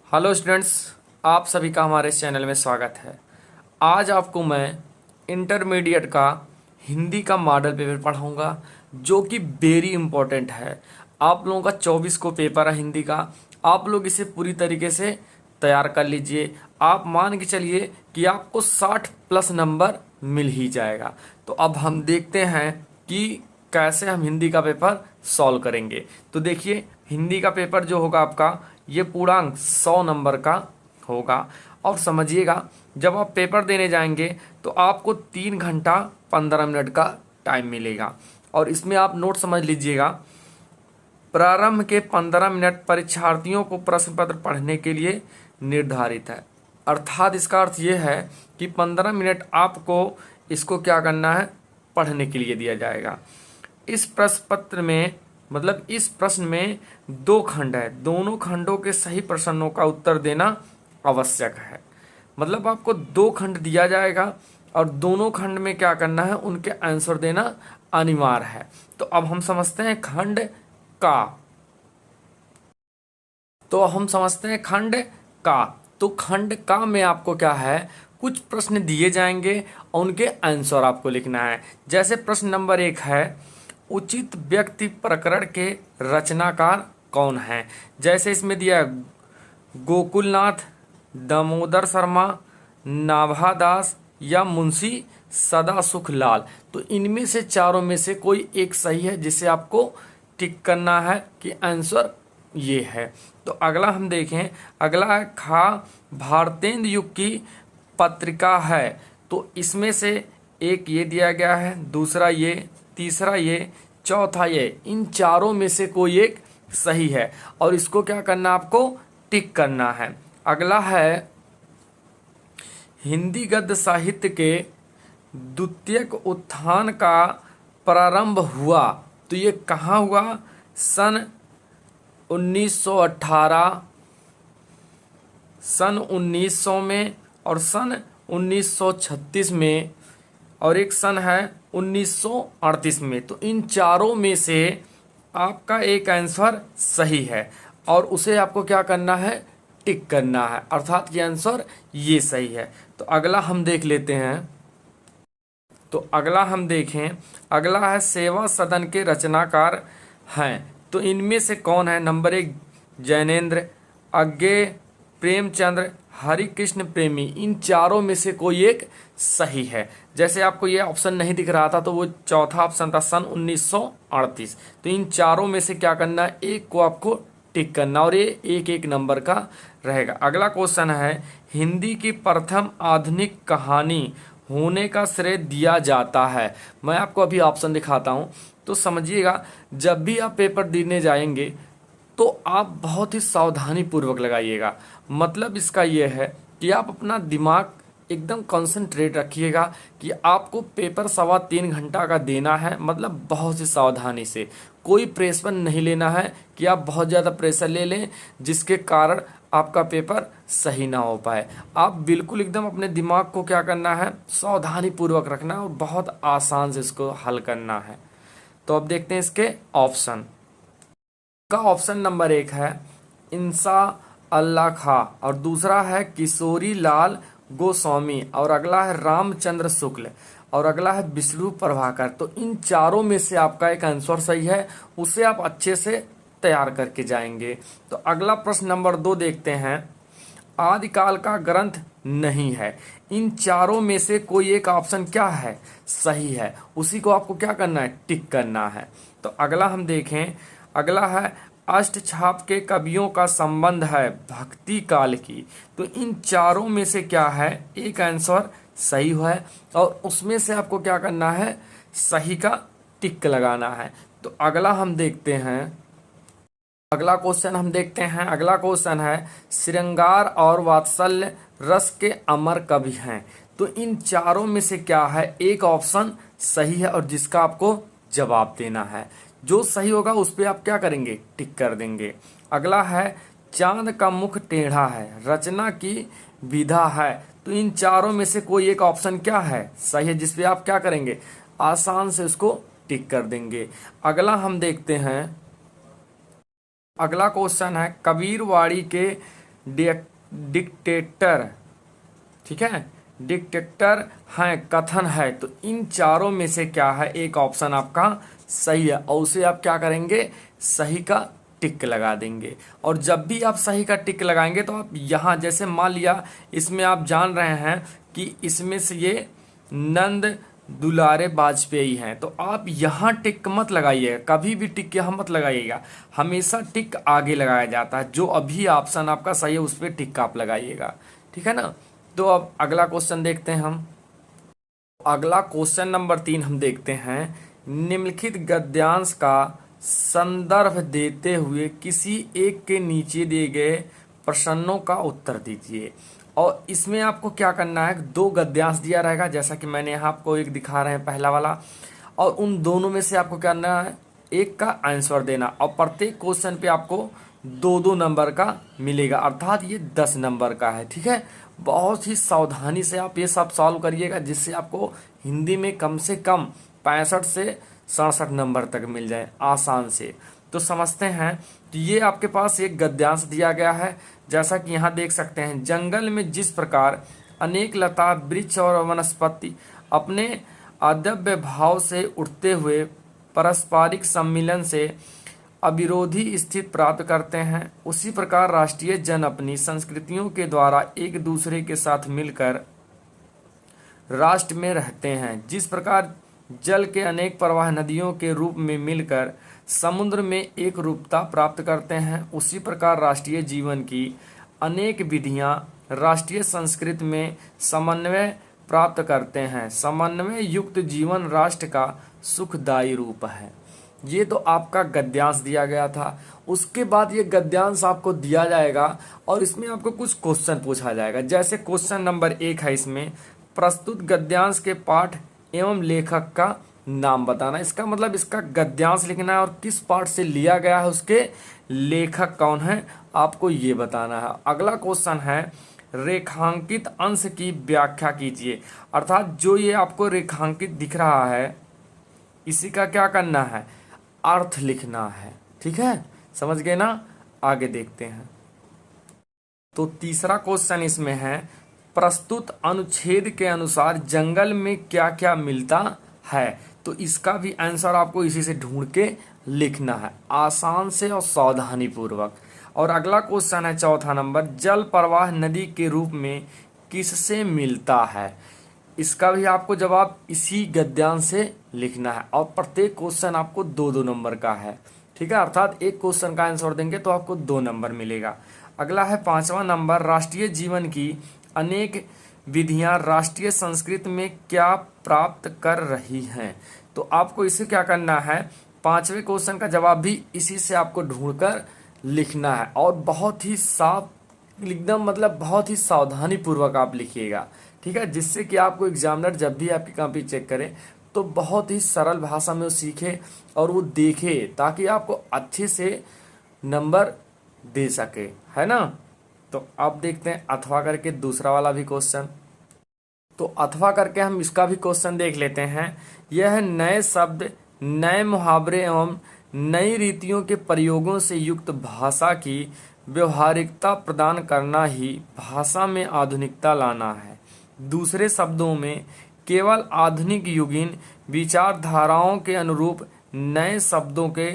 Hello students, आप सभी का हमारे इस चैनल में स्वागत है। आज आपको मैं इंटरमीडिएट का हिंदी का मॉडल पेपर पढ़ाऊंगा जो कि वेरी इम्पोर्टेंट है। आप लोगों का 24 को पेपर है हिंदी का। आप लोग इसे पूरी तरीके से तैयार कर लीजिए। आप मान के चलिए कि आपको 60 प्लस नंबर मिल ही जाएगा। तो अब हम देखते हैं कि कैसे हम हिंदी का पेपर सॉल्व करेंगे। तो देखिए, हिंदी का पेपर जो होगा आपका, ये पूर्णांक 100 नंबर का होगा। और समझिएगा, जब आप पेपर देने जाएंगे तो आपको 3 घंटा 15 मिनट का टाइम मिलेगा। और इसमें आप नोट समझ लीजिएगा, प्रारंभ के 15 मिनट परीक्षार्थियों को प्रश्न पत्र पढ़ने के लिए निर्धारित है। अर्थात इसका अर्थ ये है कि 15 मिनट आपको इसको क्या करना है, पढ़ने के लिए दिया जाएगा। इस प्रश्न पत्र में मतलब इस प्रश्न में 2 खंड है, दोनों खंडों के सही प्रश्नों का उत्तर देना आवश्यक है। मतलब आपको 2 खंड दिया जाएगा और दोनों खंड में क्या करना है, उनके आंसर देना अनिवार्य है। तो अब हम समझते हैं खंड का। खंड का। तो खंड का में आपको क्या है, कुछ प्रश्न दिए जाएंगे और उनके आंसर आपको लिखना है। जैसे प्रश्न नंबर 1 है, उचित व्यक्ति प्रकरण के रचनाकार कौन है। जैसे इसमें दिया है गोकुलनाथ, दामोदर शर्मा, नाभादास या मुंशी सदासुख लाल। तो इनमें से चारों में से कोई एक सही है जिसे आपको टिक करना है कि आंसर ये है। तो अगला हम देखें, अगला है खा भारतेंदु युग की पत्रिका है। तो इसमें से एक ये दिया गया है, दूसरा ये, तीसरा ये, चौथा ये। इन चारों में से कोई एक सही है और इसको क्या करना, आपको टिक करना है। अगला है हिंदी गद्य साहित्य के द्वितीयक उत्थान का प्रारंभ हुआ। तो ये कहाँ हुआ, सन 1918, सन 1900 में और सन 1936 में, और एक सन है 1938 में। तो इन चारों में से आपका एक आंसर सही है और उसे आपको क्या करना है, टिक करना है। अर्थात ये आंसर ये सही है। तो अगला हम देख लेते हैं। तो अगला हम देखें, अगला है सेवा सदन के रचनाकार हैं। तो इनमें से कौन है। नंबर 1 जैनेन्द्र, अज्ञे, प्रेमचंद्र, हरिकृष्ण प्रेमी। इन चारों में से कोई एक सही है। जैसे आपको ये ऑप्शन नहीं दिख रहा था तो वो चौथा ऑप्शन था सन 1938। तो इन चारों में से क्या करना है, एक को आपको टिक करना और ये एक एक नंबर का रहेगा। अगला क्वेश्चन है, हिंदी की प्रथम आधुनिक कहानी होने का श्रेय दिया जाता है। मैं आपको अभी ऑप्शन दिखाता हूँ तो समझिएगा। जब भी आप पेपर देने जाएंगे तो आप बहुत ही सावधानी पूर्वक लगाइएगा। मतलब इसका यह है कि आप अपना दिमाग एकदम कंसंट्रेट रखिएगा कि आपको पेपर 3.25 घंटा का देना है। मतलब बहुत ही सावधानी से, कोई प्रेशर नहीं लेना है कि आप बहुत ज़्यादा प्रेशर ले लें जिसके कारण आपका पेपर सही ना हो पाए। आप बिल्कुल एकदम अपने दिमाग को क्या करना है, सावधानी पूर्वक रखना है और बहुत आसान से इसको हल करना है। तो अब देखते हैं इसके ऑप्शन का। ऑप्शन नंबर 1 है इंसा अल्लाह खा और दूसरा है किशोरी लाल गोस्वामी और अगला है रामचंद्र शुक्ल और अगला है विष्णु प्रभाकर। तो इन चारों में से आपका एक आंसर सही है, उसे आप अच्छे से तैयार करके जाएंगे। तो अगला प्रश्न नंबर 2 देखते हैं, आदिकाल का ग्रंथ नहीं है। इन चारों में से कोई एक ऑप्शन क्या है, सही है, उसी को आपको क्या करना है, टिक करना है। तो अगला हम देखें, अगला है अष्टछाप के कवियों का संबंध है भक्ति काल की। तो इन चारों में से क्या है, एक आंसर सही है और उसमें से आपको क्या करना है, सही का टिक लगाना है। तो अगला हम देखते हैं, अगला क्वेश्चन हम देखते हैं। अगला क्वेश्चन है श्रृंगार और वात्सल्य रस के अमर कवि हैं। तो इन चारों में से क्या है, एक ऑप्शन सही है और जिसका आपको जवाब देना है। जो सही होगा उस पर आप क्या करेंगे, टिक कर देंगे। अगला है चांद का मुख टेढ़ा है, रचना की विधा है। तो इन चारों में से कोई एक ऑप्शन क्या है, सही है, जिसपे आप क्या करेंगे, आसान से उसको टिक कर देंगे। अगला हम देखते हैं, अगला क्वेश्चन है कबीरवाड़ी के डिक्टेटर, ठीक है, डिक्टेटर है, कथन है। तो इन चारों में से क्या है, एक ऑप्शन आपका सही है और उसे आप क्या करेंगे, सही का टिक लगा देंगे। और जब भी आप सही का टिक लगाएंगे तो आप यहाँ जैसे मान लिया इसमें आप जान रहे हैं कि इसमें से ये नंद दुलारे वाजपेयी हैं, तो आप यहाँ टिक मत लगाइएगा, कभी भी टिक यहाँ मत लगाइएगा, हमेशा टिक आगे लगाया जाता है। जो अभी ऑप्शन आपका सही है उस पर टिक आप लगाइएगा, ठीक है ना। तो अब अगला क्वेश्चन देखते हैं हम। अगला क्वेश्चन नंबर 3 हम देखते हैं, निम्नलिखित गद्यांश का संदर्भ देते हुए किसी एक के नीचे दिए गए प्रश्नों का उत्तर दीजिए। और इसमें आपको क्या करना है, 2 गद्यांश दिया रहेगा जैसा कि मैंने यहाँ आपको एक दिखा रहे हैं पहला वाला, और उन दोनों में से आपको क्या करना है, एक का आंसर देना। और प्रत्येक क्वेश्चन पे आपको 2-2 नंबर का मिलेगा, अर्थात ये 10 नंबर का है, ठीक है। बहुत ही सावधानी से आप ये सब सॉल्व करिएगा जिससे आपको हिंदी में कम से कम 65 से 67 नंबर तक मिल जाए आसान से। तो समझते हैं, तो ये आपके पास एक गद्यांश दिया गया है जैसा कि यहाँ देख सकते हैं, जंगल में जिस प्रकार अनेक लता वृक्ष और वनस्पति अपने अदब्य भाव से उठते हुए पारस्परिक सम्मिलन से अविरोधी स्थिति प्राप्त करते हैं, उसी प्रकार राष्ट्रीय जन अपनी संस्कृतियों के द्वारा एक दूसरे के साथ मिलकर राष्ट्र में रहते हैं। जिस प्रकार जल के अनेक प्रवाह नदियों के रूप में मिलकर समुद्र में एक रूपता प्राप्त करते हैं, उसी प्रकार राष्ट्रीय जीवन की अनेक विधियां राष्ट्रीय संस्कृति में समन्वय प्राप्त करते हैं। समन्वय युक्त जीवन राष्ट्र का सुखदायी रूप है। ये तो आपका गद्यांश दिया गया था। उसके बाद ये गद्यांश आपको दिया जाएगा और इसमें आपको कुछ क्वेश्चन पूछा जाएगा। जैसे क्वेश्चन नंबर 1 है, इसमें प्रस्तुत गद्यांश के पाठ एवं लेखक का नाम बताना। इसका मतलब इसका गद्यांश लिखना है और किस पाठ से लिया गया है, उसके लेखक कौन है, आपको ये बताना है। अगला क्वेश्चन है, रेखांकित अंश की व्याख्या कीजिए। अर्थात जो ये आपको रेखांकित दिख रहा है इसी का क्या करना है, अर्थ लिखना है, ठीक है, समझ गए ना। आगे देखते हैं। तो तीसरा क्वेश्चन इसमें है, प्रस्तुत अनुच्छेद के अनुसार जंगल में क्या क्या मिलता है। तो इसका भी आंसर आपको इसी से ढूंढ के लिखना है, आसान से और सावधानी पूर्वक। और अगला क्वेश्चन है चौथा नंबर, जल प्रवाह नदी के रूप में किससे मिलता है। इसका भी आपको जवाब इसी गद्यांश से लिखना है और प्रत्येक क्वेश्चन आपको 2-2 नंबर का है, ठीक है, अर्थात एक क्वेश्चन का आंसर देंगे तो आपको 2 नंबर मिलेगा। अगला है 5वां नंबर, राष्ट्रीय जीवन की अनेक विधियां राष्ट्रीय संस्कृति में क्या प्राप्त कर रही हैं। तो आपको इसे क्या करना है, 5वें क्वेश्चन का जवाब भी इसी से आपको ढूंढकर लिखना है और बहुत ही साफ एकदम, मतलब बहुत ही सावधानी पूर्वक आप लिखिएगा, ठीक है, जिससे कि आपको एग्जामिनर जब भी आपकी कॉपी चेक करे तो बहुत ही सरल भाषा में वो सीखे और वो देखे, ताकि आपको अच्छे से नंबर दे सके, है ना। तो अब देखते हैं अथवा करके दूसरा वाला भी क्वेश्चन। तो अथवा करके हम इसका भी क्वेश्चन देख लेते हैं। यह नए शब्द, नए मुहावरे एवं नई रीतियों के प्रयोगों से युक्त भाषा की व्यवहारिकता प्रदान करना ही भाषा में आधुनिकता लाना है। दूसरे शब्दों में, केवल आधुनिक युगीन विचारधाराओं के अनुरूप नए शब्दों के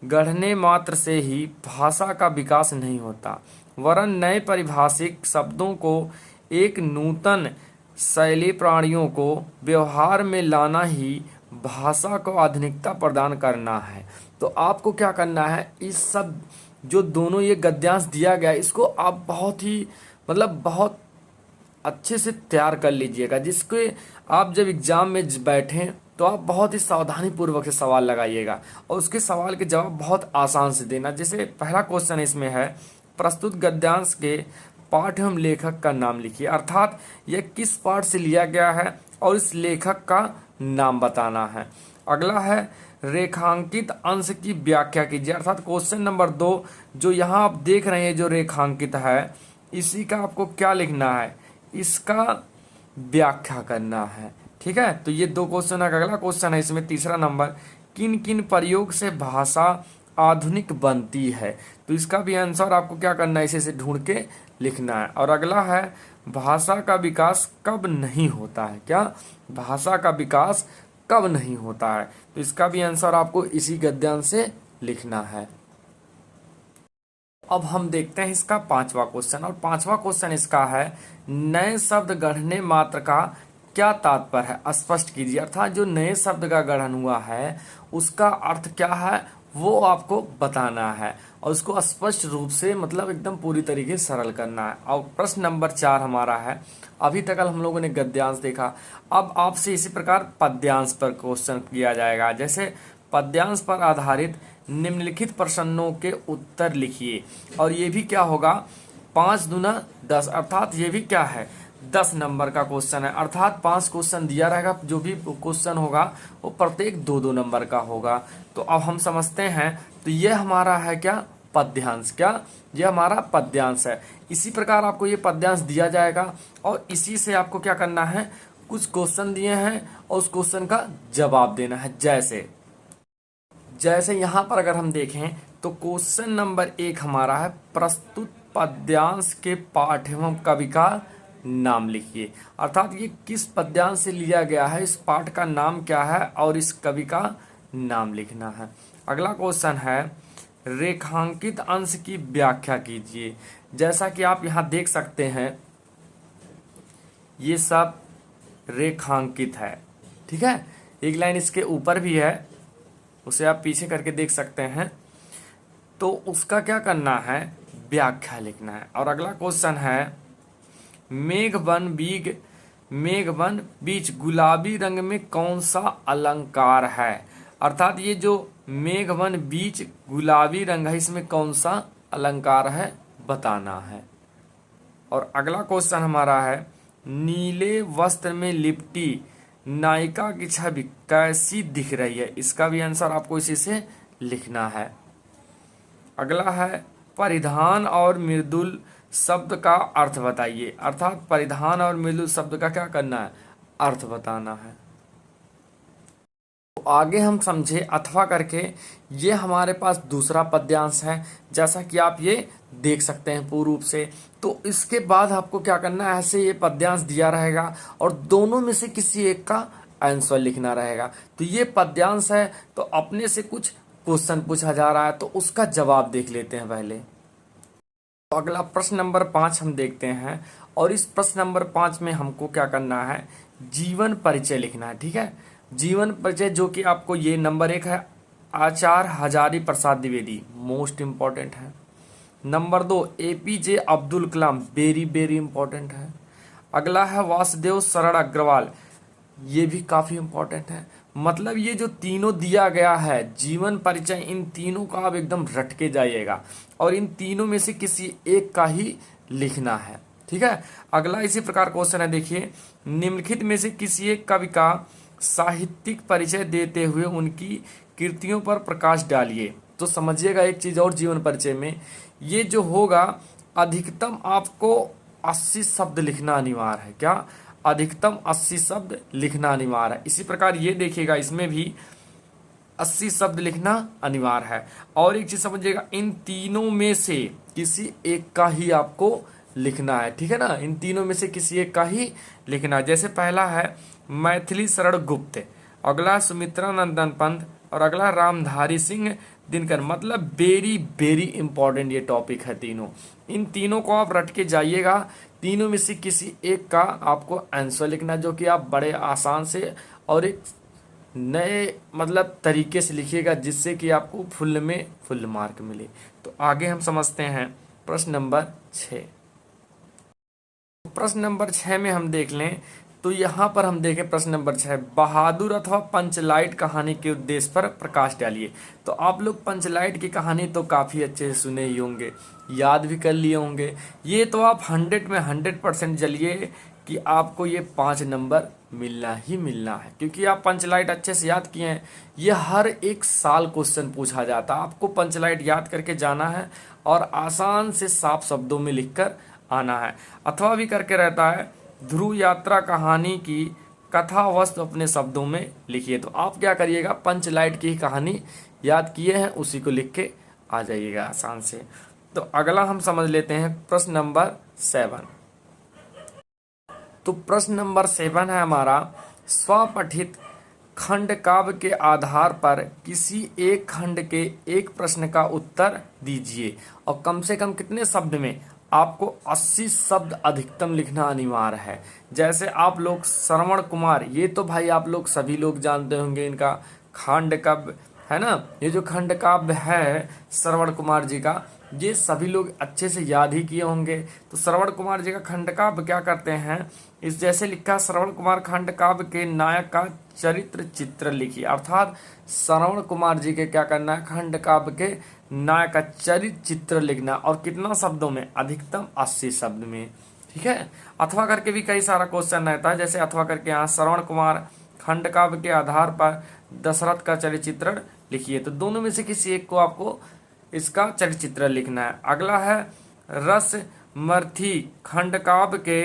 गढ़ने मात्र से ही भाषा का विकास नहीं होता, वरन नए पारिभाषिक शब्दों को एक नूतन शैली प्राणियों को व्यवहार में लाना ही भाषा को आधुनिकता प्रदान करना है। तो आपको क्या करना है, इस सब जो दोनों ये गद्यांश दिया गया इसको आप बहुत ही मतलब बहुत अच्छे से तैयार कर लीजिएगा, जिसके आप जब एग्जाम में बैठें तो आप बहुत ही सावधानी पूर्वक से सवाल लगाइएगा और उसके सवाल के जवाब बहुत आसान से देना। जैसे पहला क्वेश्चन इसमें है, प्रस्तुत गद्यांश के पाठ एवं लेखक का नाम लिखिए। अर्थात यह किस पाठ से लिया गया है और इस लेखक का नाम बताना है। अगला है, रेखांकित अंश की व्याख्या कीजिए। अर्थात क्वेश्चन नंबर 2 जो यहाँ आप देख रहे हैं जो रेखांकित है, इसी का आपको क्या लिखना है, इसका व्याख्या करना है, ठीक है। तो ये 2 क्वेश्चन है। अगला क्वेश्चन है इसमें तीसरा नंबर, किन किन प्रयोग से भाषा आधुनिक बनती है। तो इसका भी आंसर आपको क्या करना है, इसे ढूंढ के लिखना है। और अगला है भाषा का विकास कब नहीं होता है। क्या? भाषा का विकास कब नहीं होता है। तो इसका भी आंसर आपको इसी गद्यांश से लिखना है। अब हम देखते हैं इसका पांचवा क्वेश्चन, और पांचवा क्वेश्चन इसका है नए शब्द गढ़ने मात्र का क्या तात्पर्य है, स्पष्ट कीजिए। अर्थात जो नए शब्द का गठन हुआ है उसका अर्थ क्या है वो आपको बताना है, और उसको स्पष्ट रूप से मतलब एकदम पूरी तरीके से सरल करना है। और प्रश्न नंबर 4 हमारा है, अभी तक हम लोगों ने गद्यांश देखा, अब आपसे इसी प्रकार पद्यांश पर क्वेश्चन किया जाएगा। जैसे पद्यांश पर आधारित निम्नलिखित प्रश्नों के उत्तर लिखिए, और ये भी क्या होगा 5 दूना 10, अर्थात ये भी क्या है 10 नंबर का क्वेश्चन है। अर्थात 5 क्वेश्चन दिया रहेगा, जो भी क्वेश्चन होगा वो प्रत्येक 2-2 नंबर का होगा। तो अब हम समझते हैं, तो ये हमारा है क्या पद्यांश, क्या ये हमारा पद्यांश है। इसी प्रकार आपको ये पद्यांश दिया जाएगा, और इसी से आपको क्या करना है, कुछ क्वेश्चन दिए हैं और उस क्वेश्चन का जवाब देना है। जैसे यहाँ पर अगर हम देखें तो क्वेश्चन नंबर 1 हमारा है प्रस्तुत पद्यांश के पाठ एवं कवि का नाम लिखिए। अर्थात ये किस पद्यांश से लिया गया है, इस पाठ का नाम क्या है और इस कवि का नाम लिखना है। अगला क्वेश्चन है रेखांकित अंश की व्याख्या कीजिए। जैसा कि आप यहाँ देख सकते हैं ये सब रेखांकित है, ठीक है। एक लाइन इसके ऊपर भी है, उसे आप पीछे करके देख सकते हैं। तो उसका क्या करना है, व्याख्या लिखना है। और अगला क्वेश्चन है मेघ वन बीच गुलाबी रंग में कौन सा अलंकार है। अर्थात ये जो मेघ वन बीच गुलाबी रंग है इसमें कौन सा अलंकार है बताना है। और अगला क्वेश्चन हमारा है नीले वस्त्र में लिपटी नायिका की छवि कैसी दिख रही है। इसका भी आंसर आपको इसी से लिखना है। अगला है परिधान और मृदुल शब्द का अर्थ बताइए। अर्थात परिधान और मृदुल शब्द का क्या करना है, अर्थ बताना है। तो आगे हम समझे अथवा करके, ये हमारे पास दूसरा पद्यांश है, जैसा कि आप ये देख सकते हैं पूर्ण रूप से। तो इसके बाद आपको क्या करना है, ऐसे ये पद्यांश दिया रहेगा और दोनों में से किसी एक का आंसर लिखना रहेगा। तो ये पद्यांश है, तो अपने से कुछ क्वेश्चन पूछा जा रहा है तो उसका जवाब देख लेते हैं पहले। तो अगला प्रश्न नंबर 5 हम देखते हैं, और इस प्रश्न नंबर 5 में हमको क्या करना है, जीवन परिचय लिखना है, ठीक है। जीवन परिचय जो कि आपको ये नंबर 1 है आचार्य हजारी प्रसाद द्विवेदी, मोस्ट इंपॉर्टेंट है। Number 2 APJ Abdul Kalam, very very important है। अगला है वासुदेव शरण अग्रवाल, ये भी काफी इंपॉर्टेंट है। मतलब ये जो तीनों दिया गया है जीवन परिचय, इन तीनों का आप एकदम रट के जाइएगा और इन तीनों में से किसी एक का ही लिखना है, ठीक है। अगला इसी प्रकार क्वेश्चन है, देखिए निम्नलिखित में से किसी एक कवि का साहित्यिक परिचय देते हुए उनकी कृतियों पर प्रकाश डालिए। तो समझिएगा एक चीज और, जीवन परिचय में ये जो होगा अधिकतम आपको 80 शब्द लिखना अनिवार्य है। क्या? अधिकतम 80 शब्द लिखना अनिवार्य है। इसी प्रकार ये देखिएगा इसमें भी 80 शब्द लिखना अनिवार्य है। और एक चीज समझिएगा, इन तीनों में से किसी एक का ही आपको लिखना है, ठीक है ना। इन तीनों में से किसी एक का ही लिखना है। जैसे पहला है मैथिली शरण गुप्त, अगला सुमित्रा नंदन पंत और अगला रामधारी सिंह दिनकर। मतलब वेरी वेरी इंपॉर्टेंट ये टॉपिक है तीनों। इन तीनों को आप रट के जाइएगा, तीनों में से किसी एक का आपको आंसर लिखना, जो कि आप बड़े आसान से और एक नए मतलब तरीके से लिखिएगा, जिससे कि आपको फुल में फुल मार्क मिले। तो आगे हम समझते हैं प्रश्न नंबर 6। प्रश्न नंबर 6 में हम देख लें तो यहाँ पर हम देखें प्रश्न नंबर 6, बहादुर अथवा पंचलाइट कहानी के उद्देश्य पर प्रकाश डालिए। तो आप लोग पंचलाइट की कहानी तो काफ़ी अच्छे से सुने ही होंगे, याद भी कर लिए होंगे। ये तो आप 100 में 100% चलिए कि आपको ये 5 नंबर मिलना ही मिलना है, क्योंकि आप पंचलाइट अच्छे से याद किए हैं। ये हर एक साल क्वेश्चन पूछा जाता है, आपको पंचलाइट याद करके जाना है और आसान से साफ शब्दों में लिखकर आना है। अथवा भी करके रहता है, ध्रुव यात्रा कहानी की कथा वस्तु अपने शब्दों में लिखिए। तो आप क्या करिएगा, पंचलाइट की कहानी याद किए हैं उसी को लिख के आ जाइएगा आसान से। तो अगला हम समझ लेते हैं प्रश्न नंबर 7। तो प्रश्न नंबर 7 है हमारा, स्वपठित खंड काव्य के आधार पर किसी एक खंड के एक प्रश्न का उत्तर दीजिए और कम से कम कितने शब्द में। आपको 80 शब्द अधिकतम लिखना अनिवार्य है। जैसे आप लोग श्रवण कुमार, ये तो भाई आप लोग सभी लोग जानते होंगे, इनका खंड काव्य है ना, ये जो खंड काव्य है श्रवण कुमार जी का, ये सभी लोग अच्छे से याद ही किए होंगे। तो श्रवण कुमार जी का खंड काव्य क्या करते हैं, इस जैसे लिखा, श्रवण कुमार खंड काव्य के नायक का चरित्र चित्र लिखिए। अर्थात श्रवण कुमार जी के क्या करना है, खंड काव्य के नायक का चरित्र चित्र लिखना, और कितना शब्दों में, अधिकतम 80 शब्द में। ठीक है, अथवा करके भी कई सारा क्वेश्चन रहता है, जैसे अथवा करके यहाँ श्रवण कुमार खंड काव्य के आधार पर दशरथ का चरित्र चित्रण लिखिए। तो दोनों में से किसी एक को आपको इसका चरित्र चित्र लिखना है। अगला है रसमर्थी खंड काव्य के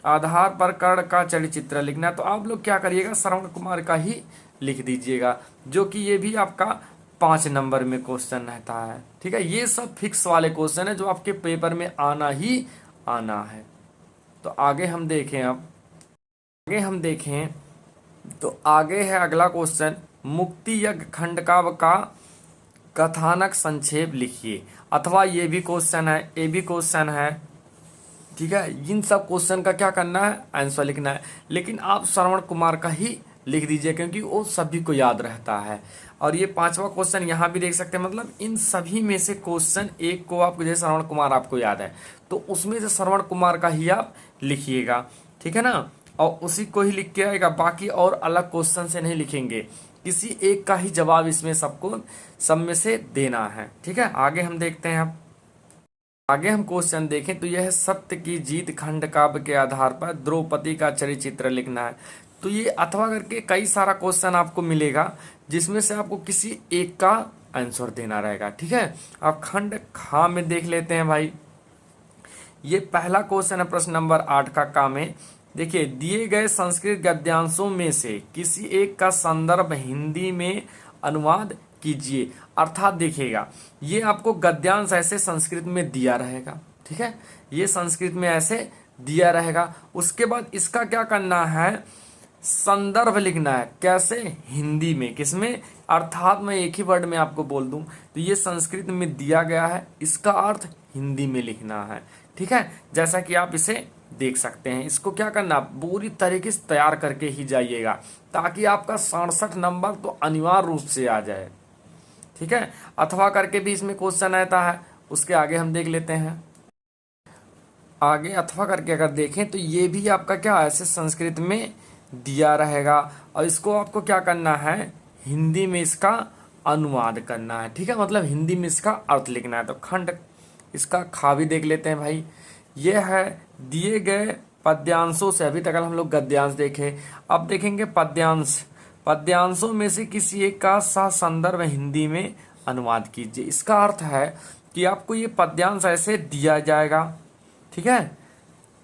आधार पर कर्ण का चरित्र चित्र लिखना है। तो आप लोग क्या करिएगा, श्रवण कुमार का ही लिख दीजिएगा, जो कि ये भी आपका 5 नंबर में क्वेश्चन रहता है। ठीक है, ये सब फिक्स वाले क्वेश्चन है जो आपके पेपर में आना ही आना है। तो आगे हम देखें, तो आगे है अगला क्वेश्चन, मुक्ति यज्ञ खंड काव्य का कथानक संक्षेप लिखिए। अथवा ये भी क्वेश्चन है, ये भी क्वेश्चन है। ठीक है, इन सब क्वेश्चन का क्या करना है, आंसर लिखना है। लेकिन आप श्रवण कुमार का ही लिख दीजिए, क्योंकि वो सभी को याद रहता है। और ये 5वां क्वेश्चन यहाँ भी देख सकते हैं, मतलब इन सभी में से क्वेश्चन एक को आपको, जैसे श्रवण कुमार आपको याद है, तो उसमें से श्रवण कुमार का ही आप लिखिएगा। ठीक है ना, और उसी को ही लिख के आएगा, बाकी और अलग क्वेश्चन से नहीं लिखेंगे, किसी एक का ही जवाब इसमें सबको सब में से देना है। ठीक है, आगे हम देखते हैं। आगे हम क्वेश्चन देखें तो यह है, सत्य की जीत खंड काव्य के आधार पर द्रौपदी का चरित्र चित्र लिखना है। तो ये अथवा करके कई सारा क्वेश्चन आपको मिलेगा, जिसमें से आपको किसी एक का आंसर देना रहेगा। ठीक है, अब खंड खा में देख लेते हैं भाई। ये पहला क्वेश्चन है प्रश्न नंबर 8 का का में। देखिए, दिए गए संस्कृत गद्यांशों में से किसी एक का संदर्भ हिंदी में अनुवाद कीजिए। अर्थात देखिएगा, ये आपको गद्यांश ऐसे संस्कृत में दिया रहेगा। ठीक है, ये संस्कृत में ऐसे दिया रहेगा। उसके बाद इसका क्या करना है, संदर्भ लिखना है। कैसे, हिंदी में। किसमें, अर्थात मैं एक ही वर्ड में आपको बोल दूं, तो ये संस्कृत में दिया गया है, इसका अर्थ हिंदी में लिखना है। ठीक है, जैसा कि आप इसे देख सकते हैं। इसको क्या करना, पूरी तरीके से तैयार करके ही जाइएगा, ताकि आपका 67 नंबर तो अनिवार्य रूप से आ जाए। ठीक है, अथवा करके भी इसमें क्वेश्चन आता है, उसके आगे हम देख लेते हैं। आगे अथवा करके अगर देखें तो ये भी आपका क्या, ऐसे संस्कृत में दिया रहेगा, और इसको आपको क्या करना है, हिंदी में इसका अनुवाद करना है। ठीक है, मतलब हिंदी में इसका अर्थ लिखना है। तो खंड इसका खा भी देख लेते हैं भाई। यह है, दिए गए पद्यांशों से, अभी तक हम लोग गद्यांश देखे, अब देखेंगे पद्यांश। पद्यांशों में से किसी एक का सह संदर्भ हिंदी में अनुवाद कीजिए। इसका अर्थ है कि आपको ये पद्यांश ऐसे दिया जाएगा। ठीक है,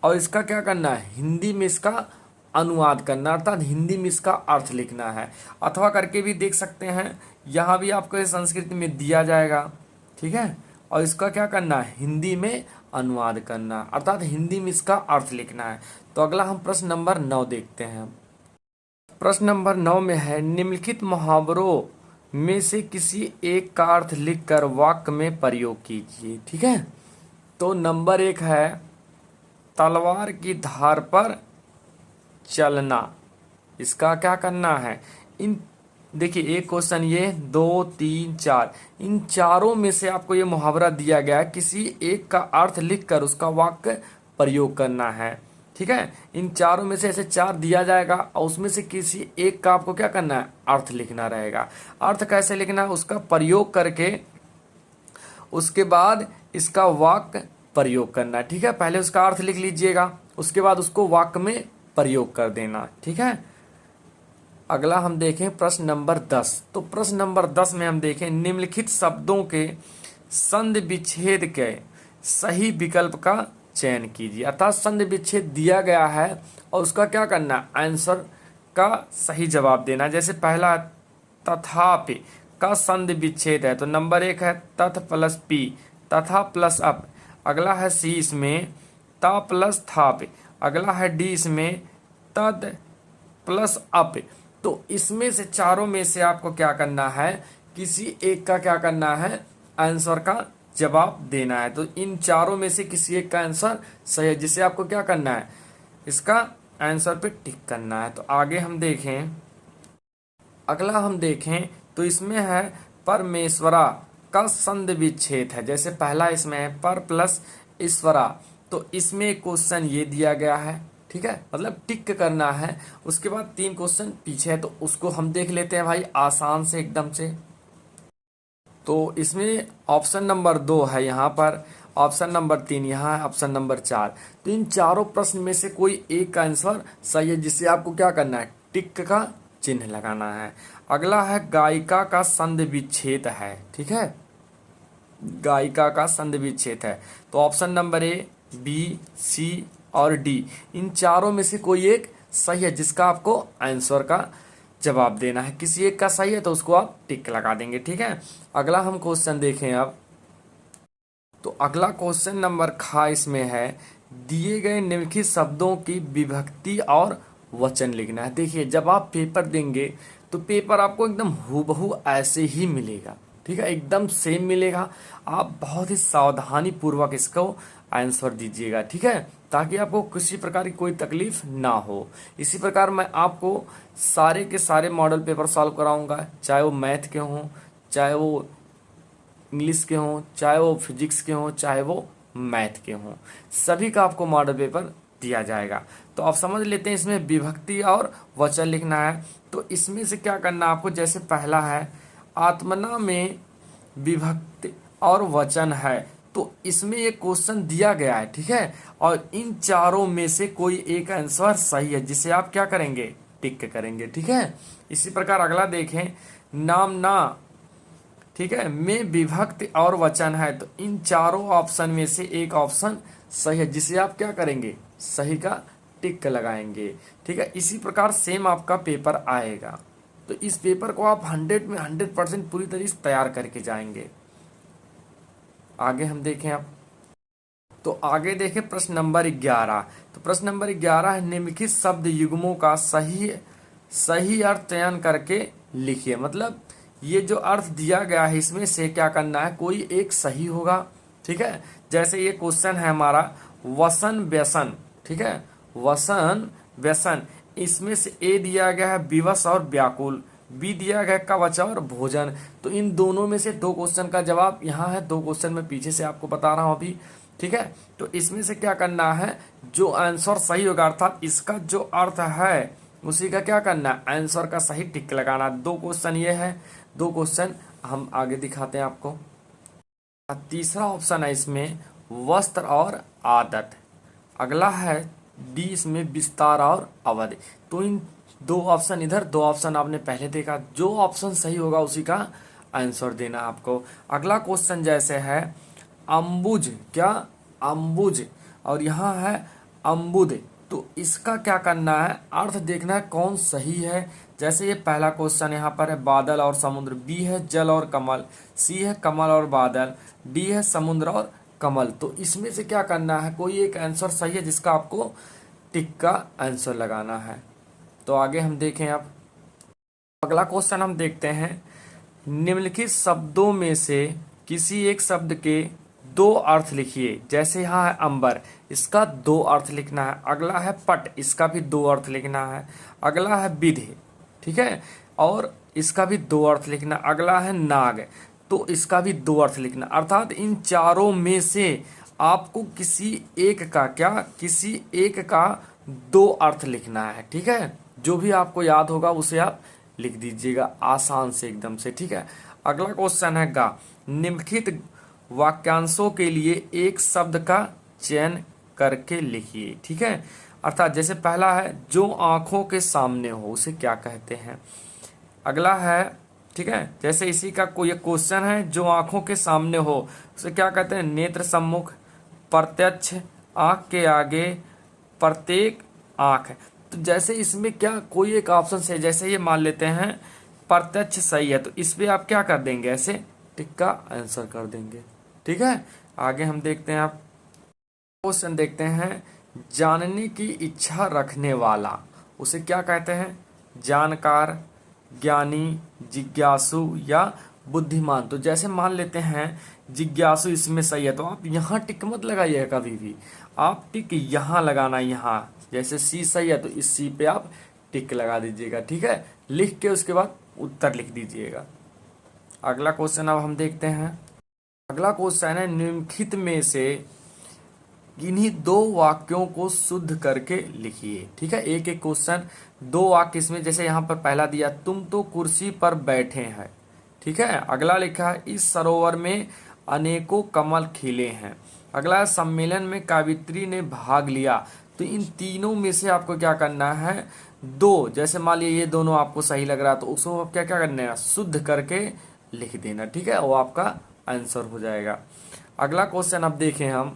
और इसका क्या करना है, हिंदी में इसका अनुवाद करना, अर्थात हिंदी में इसका अर्थ लिखना है। अथवा करके भी देख सकते हैं, यहाँ भी आपको ये संस्कृत में दिया जाएगा। ठीक है, और इसका क्या करना है, हिंदी में अनुवाद करना, अर्थात हिंदी में इसका अर्थ लिखना है। तो अगला हम प्रश्न नंबर 9 देखते हैं। प्रश्न नंबर 9 में है, निम्नलिखित मुहावरों में से किसी एक का अर्थ लिखकर वाक्य में प्रयोग कीजिए। ठीक है, तो नंबर 1 है, तलवार की धार पर चलना। इसका क्या करना है, इन देखिए, एक क्वेश्चन ये, 2 3 4, इन चारों में से आपको ये मुहावरा दिया गया है, किसी एक का अर्थ लिखकर उसका वाक्य प्रयोग करना है। ठीक है, इन चारों में से ऐसे 4 दिया जाएगा, और उसमें से किसी एक का आपको क्या करना है, अर्थ लिखना रहेगा। अर्थ कैसे लिखना है, उसका प्रयोग करके उसके बाद इसका वाक्य प्रयोग करना है। ठीक है, पहले उसका अर्थ लिख लीजिएगा, उसके बाद उसको वाक्य में प्रयोग कर देना। ठीक है, अगला हम देखें प्रश्न नंबर 10। तो प्रश्न नंबर 10 में हम देखें, निम्नलिखित शब्दों के संधि विच्छेद के सही विकल्प का चयन कीजिए। अर्थात संधि विच्छेद दिया गया है, और उसका क्या करना, आंसर का सही जवाब देना। जैसे पहला तथापि का संधि विच्छेद है, तो नंबर 1 है तथ प्लस पी, तथा प्लस अप। अगला है सी इसमें ता प्लस था पे। अगला है डी इसमें तद प्लस अप। तो इसमें से चारों में से आपको क्या करना है, किसी एक का क्या करना है, आंसर का जवाब देना है। तो इन चारों में से किसी एक का आंसर सही है, जिसे आपको क्या करना है, इसका आंसर पे टिक करना है। तो आगे हम देखें, अगला हम देखें तो इसमें है परमेश्वरा का संधि विच्छेद है। जैसे पहला इसमें है पर प्लस ईश्वरा, तो इसमें क्वेश्चन ये दिया गया है, ठीक है, मतलब टिक करना है। उसके बाद 3 क्वेश्चन पीछे है, तो उसको हम देख लेते हैं भाई आसान से एकदम से। तो इसमें ऑप्शन नंबर 2 है यहाँ पर, ऑप्शन नंबर 3 यहाँ है, ऑप्शन नंबर 4। तो इन चारों प्रश्न में से कोई एक का आंसर सही है, जिससे आपको क्या करना है, टिक का चिन्ह लगाना है। अगला है गायिका का संधि विच्छेद है, ठीक है, गायिका का संधि विच्छेद है। तो ऑप्शन नंबर ए, बी, सी और डी, इन चारों में से कोई एक सही है, जिसका आपको आंसर का जवाब देना है। किसी एक का सही है तो उसको आप टिक लगा देंगे, ठीक है। अगला हम क्वेश्चन देखें अब। तो अगला क्वेश्चन नंबर खा इसमें है, दिए गए निम्नलिखित शब्दों की विभक्ति और वचन लिखना है। देखिए जब आप पेपर देंगे तो पेपर आपको एकदम हूबहू ऐसे ही मिलेगा, ठीक है, एकदम सेम मिलेगा। आप बहुत ही सावधानी पूर्वक इसको आंसर दीजिएगा, ठीक है, ताकि आपको किसी प्रकार की कोई तकलीफ ना हो। इसी प्रकार मैं आपको सारे के सारे मॉडल पेपर सॉल्व कराऊंगा, चाहे वो मैथ के हों, चाहे वो इंग्लिश के हों, चाहे वो फिजिक्स के हों, चाहे वो मैथ के हों, सभी का आपको मॉडल पेपर दिया जाएगा। तो आप समझ लेते हैं इसमें विभक्ति और वचन लिखना है। तो इसमें से क्या करना है आपको, जैसे पहला है आत्मना में विभक्ति और वचन है, तो इसमें एक क्वेश्चन दिया गया है, ठीक है, और इन चारों में से कोई एक आंसर सही है, जिसे आप क्या करेंगे, टिक करेंगे, ठीक है। इसी प्रकार अगला देखें, नाम ना, ठीक है, में विभक्ति और वचन है, तो इन चारों ऑप्शन में से एक ऑप्शन सही है, जिसे आप क्या करेंगे, सही का टिक लगाएंगे, ठीक है। इसी प्रकार सेम आपका पेपर आएगा। तो इस पेपर को आप 100 में 100% पूरी तरीके से तैयार करके जाएंगे। आगे हम देखें अब, तो आगे देखें प्रश्न नंबर 11। तो प्रश्न नंबर 11 है, निम्नलिखित शब्द युग्मों का सही अर्थ चयन करके लिखिए। मतलब ये जो अर्थ दिया गया है इसमें से क्या करना है, कोई एक सही होगा, ठीक है। जैसे ये क्वेश्चन है हमारा वसन व्यसन, ठीक है, वसन व्यसन, इसमें से ए दिया गया है विवश और व्याकुल, बी दिया गया कवच और भोजन। तो इन दोनों में से 2 क्वेश्चन का जवाब यहाँ है, 2 क्वेश्चन में पीछे से आपको बता रहा हूँ अभी, ठीक है। तो इसमें से क्या करना है, जो आंसर सही होगा अर्थात इसका जो अर्थ है उसी का क्या करना है, आंसर का सही टिक लगाना। 2 क्वेश्चन ये है, 2 क्वेश्चन हम आगे दिखाते हैं आपको। तीसरा ऑप्शन है इसमें वस्त्र और आदत। अगला है डी इसमें विस्तार और अवधि। तो इन 2 ऑप्शन इधर, 2 ऑप्शन आपने पहले देखा, जो ऑप्शन सही होगा उसी का आंसर देना आपको। अगला क्वेश्चन जैसे है अम्बुज, क्या अम्बुज, और यहाँ है अम्बुद, तो इसका क्या करना है, अर्थ देखना है कौन सही है। जैसे ये पहला क्वेश्चन यहाँ पर है बादल और समुद्र, बी है जल और कमल, सी है कमल और बादल, डी है समुद्र और कमल। तो इसमें से क्या करना है, कोई एक आंसर सही है, जिसका आपको टिक का आंसर लगाना है। तो आगे हम देखें अब, अगला क्वेश्चन हम देखते हैं, निम्नलिखित शब्दों में से किसी एक शब्द के 2 अर्थ लिखिए। जैसे यहाँ है अंबर, इसका 2 अर्थ लिखना है। अगला है पट, इसका भी 2 अर्थ लिखना है। अगला है विधि, ठीक है, और इसका भी 2 अर्थ लिखना। अगला है नाग, तो इसका भी 2 अर्थ लिखना। अर्थात इन चारों में से आपको किसी एक का क्या, किसी एक का 2 अर्थ लिखना है, ठीक है। जो भी आपको याद होगा उसे आप लिख दीजिएगा आसान से एकदम से, ठीक है। अगला क्वेश्चन है गा, निम्नलिखित वाक्यांशों के लिए एक शब्द का चयन करके लिखिए, ठीक है। अर्थात जैसे पहला है जो आंखों के सामने हो, उसे क्या कहते हैं। अगला है, ठीक है, जैसे इसी का कोई क्वेश्चन है जो आंखों के सामने हो, उसे क्या कहते हैं, नेत्र सम्मुख, प्रत्यक्ष, आंख के आगे, प्रत्येक आंख। तो जैसे इसमें क्या कोई एक ऑप्शन से, जैसे ये मान लेते हैं प्रत्यक्ष सही है, तो इस पे आप क्या कर देंगे, ऐसे टिक का आंसर कर देंगे, ठीक है। आगे हम देखते हैं, आप क्वेश्चन देखते हैं, जानने की इच्छा रखने वाला उसे क्या कहते हैं? जानकार, ज्ञानी, जिज्ञासु या बुद्धिमान। तो जैसे मान लेते हैं जिज्ञासु इसमें सही है, तो आप यहाँ टिक मत लगाइएगा कभी भी, आप टिक यहाँ लगाना, यहाँ जैसे सी सही है तो इस सी पे आप टिक लगा दीजिएगा, ठीक है, लिख के उसके बाद उत्तर लिख दीजिएगा। अगला क्वेश्चन अब हम देखते हैं। अगला क्वेश्चन है, निम्नलिखित में से इन्हीं दो वाक्यों को शुद्ध करके लिखिए। ठीक है, एक एक क्वेश्चन, दो वाक्य इसमें, जैसे यहाँ पर पहला दिया, तुम तो कुर्सी पर बैठे हैं। ठीक है, अगला लिखा है, इस सरोवर में अनेकों कमल खिले हैं। अगला है, सम्मेलन में कावित्री ने भाग लिया। तो इन तीनों में से आपको क्या करना है, दो, जैसे मान लीजिए ये दोनों आपको सही लग रहा है तो उसको आप क्या क्या करना है, शुद्ध करके लिख देना। ठीक है, वो आपका आंसर हो जाएगा। अगला क्वेश्चन अब देखें हम।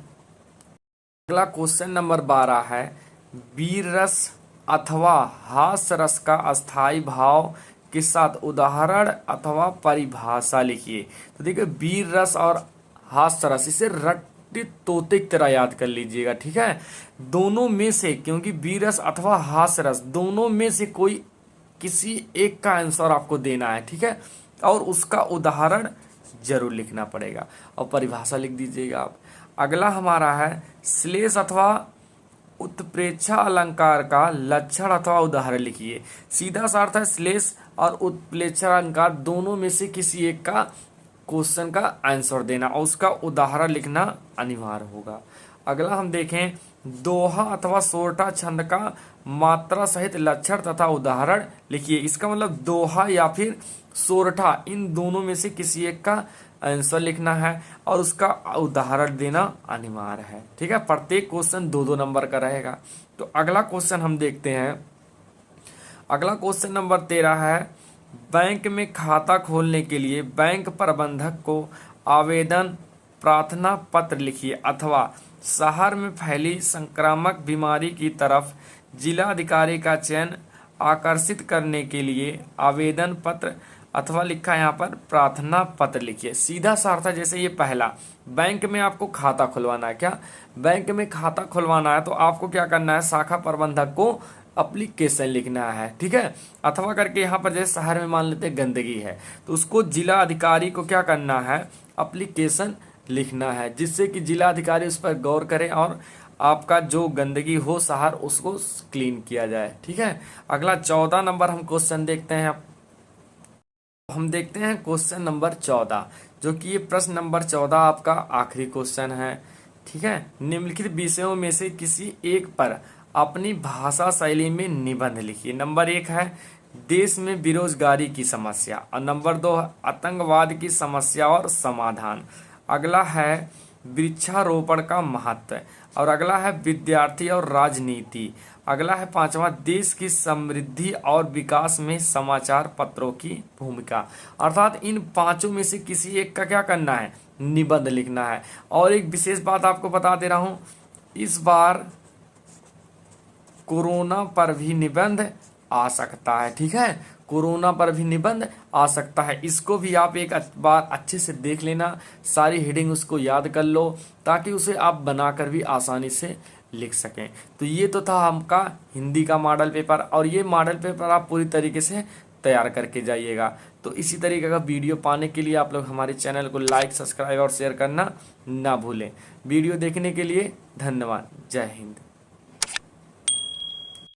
अगला क्वेश्चन नंबर 12 है, वीर रस अथवा हास्य रस का अस्थाई भाव के साथ उदाहरण अथवा परिभाषा लिखिए। तो देखिए, वीर रस और हास्य रस, इसे रट्टे तोते की तरह याद कर लीजिएगा। ठीक है, दोनों में से, क्योंकि वीर रस अथवा हास्य रस दोनों में से कोई किसी एक का आंसर आपको देना है। ठीक है, और उसका उदाहरण जरूर लिखना पड़ेगा और परिभाषा लिख दीजिएगा आप। अगला हमारा है, श्लेष अथवा उत्प्रेक्षा अलंकार का लक्षण अथवा उदाहरण लिखिए। सीधा सा अर्थ है, श्लेष और उत्प्रेक्षा अलंकार दोनों में से किसी एक का क्वेश्चन का आंसर देना और उसका उदाहरण लिखना अनिवार्य होगा। अगला हम देखें, दोहा अथवा सोरठा छंद का मात्रा सहित लक्षण तथा उदाहरण लिखिए। इसका मतलब दोहा या फिर सोरठा, इन दोनों में से किसी एक का आंसर लिखना है और उसका उदाहरण देना अनिवार्य है। ठीक है, प्रत्येक क्वेश्चन 2-2 नंबर का रहेगा। तो अगला क्वेश्चन हम देखते हैं। अगला क्वेश्चन नंबर 13 है, बैंक में खाता खोलने के लिए बैंक प्रबंधक को आवेदन प्रार्थना पत्र लिखिए अथवा शहर में फैली संक्रामक बीमारी की तरफ जिला अधिकारी का चयन आकर्षित करने के लिए आवेदन पत्र अथवा लिखा यहाँ पर प्रार्थना पत्र लिखिए। सीधा सा अर्थ है, जैसे ये पहला, बैंक में आपको खाता खुलवाना है। क्या बैंक में खाता खुलवाना है तो आपको क्या करना है, शाखा प्रबंधक को अप्लीकेशन लिखना है। ठीक है, अथवा करके यहाँ पर जैसे शहर में मान लेते गंदगी है तो उसको जिला अधिकारी को क्या करना है, अप्लीकेशन लिखना है, जिससे कि जिला अधिकारी उस पर गौर करे और आपका जो गंदगी हो शहर उसको क्लीन किया जाए। ठीक है, अगला 14 नंबर हम क्वेश्चन देखते हैं। हम देखते हैं क्वेश्चन नंबर 14, जो कि ये प्रश्न नंबर 14 आपका आखिरी क्वेश्चन है। ठीक है, निम्नलिखित विषयों में से किसी एक पर अपनी भाषा शैली में निबंध लिखिए। नंबर 1 है देश में बेरोजगारी की समस्या और नंबर 2 है आतंकवाद की समस्या और समाधान। अगला है वृक्षारोपण का महत्व और अगला है विद्यार्थी और राजनीति। अगला है 5वां देश की समृद्धि और विकास में समाचार पत्रों की भूमिका। अर्थात इन पांचों में से किसी एक का क्या करना है, निबंध लिखना है। और एक विशेष बात आपको बता दे रहा हूं, इस बार कोरोना पर भी निबंध आ सकता है। ठीक है, कोरोना पर भी निबंध आ सकता है, इसको भी आप एक बार अच्छे से देख लेना, सारी हेडिंग उसको याद कर लो ताकि उसे आप बनाकर भी आसानी से लिख सकें। तो ये तो था आपका हिंदी का मॉडल पेपर, और ये मॉडल पेपर आप पूरी तरीके से तैयार करके जाइएगा। तो इसी तरीके का वीडियो पाने के लिए आप लोग हमारे चैनल को लाइक, सब्सक्राइब और शेयर करना ना भूलें। वीडियो देखने के लिए धन्यवाद। जय हिंद।